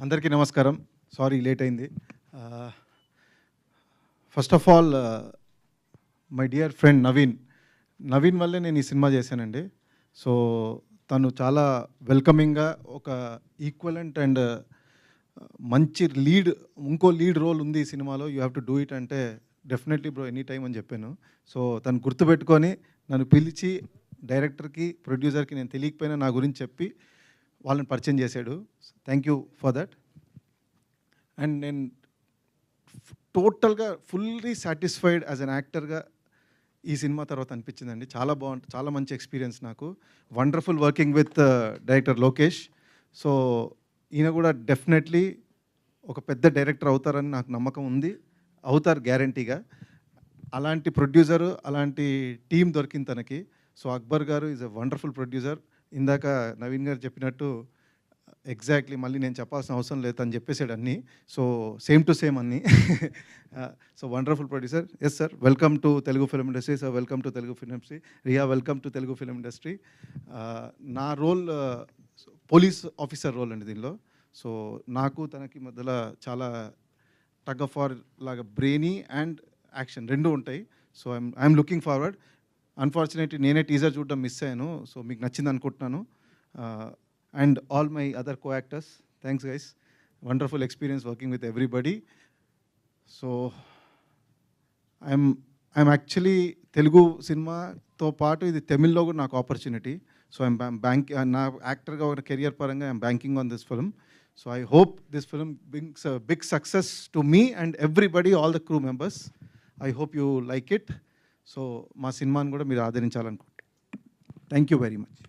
అందరికీ నమస్కారం. Sorry late అయింది. First of all my dear friend Naveen వల్లే నేను ఈ సినిమా చేశానండి. సో తను చాలా వెల్కమింగ్గా ఒక ఈక్వలెంట్ అండ్ మంచి ఇంకో లీడ్ రోల్ ఉంది ఈ సినిమాలో, you have to do it అంటే డెఫినెట్లీ బ్రో ఎనీ టైం అని చెప్పాను. సో తను గుర్తుపెట్టుకొని నన్ను పిలిచి డైరెక్టర్కి ప్రొడ్యూసర్కి నేను తెలియకపోయినా నా గురించి చెప్పి వాళ్ళని పరిచయం చేశాడు. Thank you for that. And నేను టోటల్గా ఫుల్లీ సాటిస్ఫైడ్ యాజ్ అన్ యాక్టర్గా ఈ సినిమా తర్వాత అనిపించిందండి. చాలా బాగుంటుంది, చాలా మంచి ఎక్స్పీరియన్స్ నాకు. Wonderful working with director Lokesh. So ఈయన కూడా డెఫినెట్లీ ఒక పెద్ద డైరెక్టర్ అవుతారని నాకు నమ్మకం ఉంది. అవుతారు గ్యారంటీగా. అలాంటి ప్రొడ్యూసరు, అలాంటి టీం దొరికింది తనకి. సో అక్బర్ గారు ఈజ్ ఎ వండర్ఫుల్ ప్రొడ్యూసర్. ఇందాక నవీన్ గారు చెప్పినట్టు ఎగ్జాక్ట్లీ మళ్ళీ నేను చెప్పాల్సిన అవసరం లేదు, అని చెప్పేసాడు అన్నీ. సో సేమ్ టు సేమ్ అన్నీ. So wonderful producer. Yes sir, welcome to Telugu film industry. Sir welcome to Telugu film industry. Riya welcome to Telugu film industry. నా రోల్ పోలీస్ ఆఫీసర్ రోల్ అండి దీనిలో. సో నాకు తనకి మధ్యలో చాలా టగ్ ఆఫ్ వార్ లాగా బ్రెయినీ అండ్ యాక్షన్ రెండు ఉంటాయి. So I'm looking forward. Unfortunately నేనే టీజర్ చూడడం మిస్ అయ్యాను. సో మీకు నచ్చింది అనుకుంటున్నాను. And all my other co actors, thanks guys. Wonderful experience working with everybody. So I'm actually Telugu సినిమాతో పాటు ఇది తమిళ్లో కూడా నాకు ఆపర్చునిటీ. సో నా యాక్టర్గా ఒక కెరియర్ పరంగా I'm banking on this film. So I hope this film brings a big success to me and everybody, all the crew members. I hope you like it. So మా సినిమాని కూడా మీరు ఆదరించాలనుకుంటున్నాను. Thank you very much.